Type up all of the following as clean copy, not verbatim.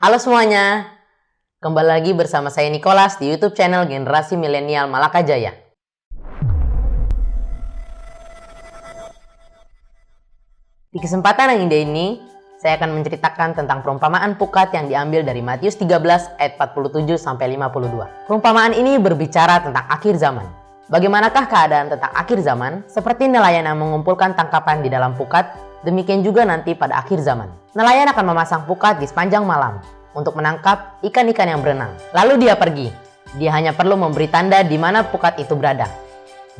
Halo semuanya, kembali lagi bersama saya Nicholas di YouTube channel Generasi Milenial Malaka Jaya. Di kesempatan yang indah ini, saya akan menceritakan tentang perumpamaan pukat yang diambil dari Matius 13 ayat 47-52. Perumpamaan ini berbicara tentang akhir zaman. Bagaimanakah keadaan tentang akhir zaman? Seperti nelayan yang mengumpulkan tangkapan di dalam pukat, demikian juga nanti pada akhir zaman. Nelayan akan memasang pukat di sepanjang malam untuk menangkap ikan-ikan yang berenang. Lalu dia pergi. Dia hanya perlu memberi tanda di mana pukat itu berada.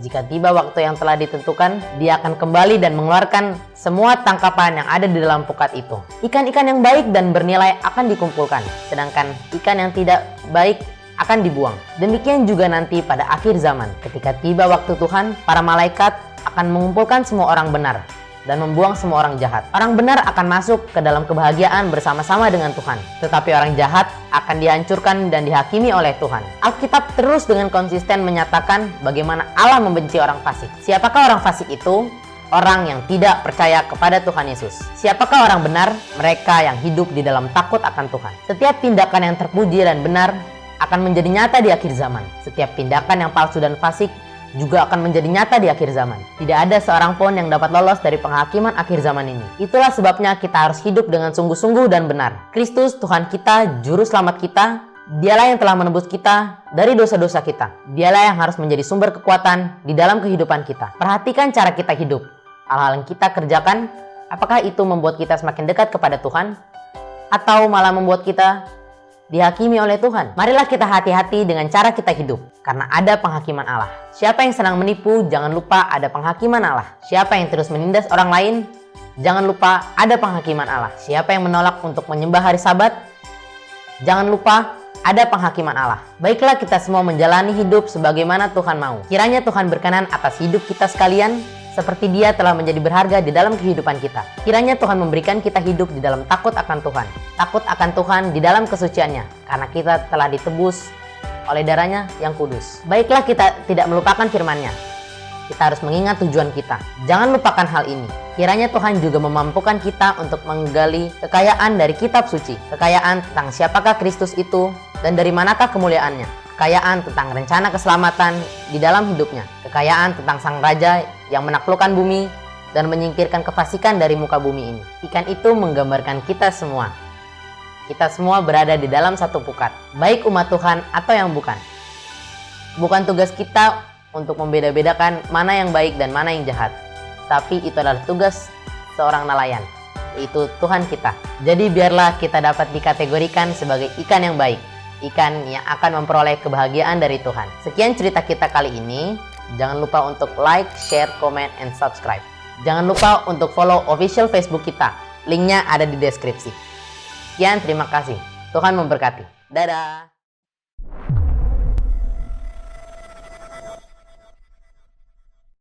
Jika tiba waktu yang telah ditentukan, dia akan kembali dan mengeluarkan semua tangkapan yang ada di dalam pukat itu. Ikan-ikan yang baik dan bernilai akan dikumpulkan, sedangkan ikan yang tidak baik akan dibuang. Demikian juga nanti pada akhir zaman, ketika tiba waktu Tuhan, para malaikat akan mengumpulkan semua orang benar dan membuang semua orang jahat. Orang benar akan masuk ke dalam kebahagiaan bersama-sama dengan Tuhan, tetapi orang jahat akan dihancurkan dan dihakimi oleh Tuhan. Alkitab terus dengan konsisten menyatakan bagaimana Allah membenci orang fasik. Siapakah orang fasik itu? Orang yang tidak percaya kepada Tuhan Yesus. Siapakah orang benar? Mereka yang hidup di dalam takut akan Tuhan. Setiap tindakan yang terpuji dan benar akan menjadi nyata di akhir zaman. Setiap tindakan yang palsu dan fasik juga akan menjadi nyata di akhir zaman. Tidak ada seorang pun yang dapat lolos dari penghakiman akhir zaman ini. Itulah sebabnya kita harus hidup dengan sungguh-sungguh dan benar. Kristus, Tuhan kita, Juru Selamat kita, Dialah yang telah menebus kita dari dosa-dosa kita. Dialah yang harus menjadi sumber kekuatan di dalam kehidupan kita. Perhatikan cara kita hidup. Hal-hal yang kita kerjakan, apakah itu membuat kita semakin dekat kepada Tuhan? Atau malah membuat kita dihakimi oleh Tuhan? Marilah kita hati-hati dengan cara kita hidup, karena ada penghakiman Allah. Siapa yang senang menipu, jangan lupa ada penghakiman Allah. Siapa yang terus menindas orang lain, jangan lupa ada penghakiman Allah. Siapa yang menolak untuk menyembah hari Sabat, jangan lupa ada penghakiman Allah. Baiklah kita semua menjalani hidup sebagaimana Tuhan mau. Kiranya Tuhan berkenan atas hidup kita sekalian, seperti Dia telah menjadi berharga di dalam kehidupan kita. Kiranya Tuhan memberikan kita hidup di dalam takut akan Tuhan. Takut akan Tuhan di dalam kesuciannya, karena kita telah ditebus oleh darahnya yang kudus. Baiklah kita tidak melupakan firman-Nya. Kita harus mengingat tujuan kita. Jangan lupakan hal ini. Kiranya Tuhan juga memampukan kita untuk menggali kekayaan dari kitab suci. Kekayaan tentang siapakah Kristus itu dan dari manakah kemuliaannya. Kekayaan tentang rencana keselamatan di dalam hidupnya. Kekayaan tentang Sang Raja yang menaklukkan bumi dan menyingkirkan kefasikan dari muka bumi ini. Ikan itu menggambarkan kita semua. Kita semua berada di dalam satu pukat, baik umat Tuhan atau yang bukan. Bukan tugas kita untuk membeda-bedakan mana yang baik dan mana yang jahat, tapi itu adalah tugas seorang nelayan, yaitu Tuhan kita. Jadi biarlah kita dapat dikategorikan sebagai ikan yang baik, ikan yang akan memperoleh kebahagiaan dari Tuhan. Sekian cerita kita kali ini. Jangan lupa untuk like, share, comment, and subscribe. Jangan lupa untuk follow official Facebook kita. Linknya ada di deskripsi. Sekian, terima kasih. Tuhan memberkati. Dadah.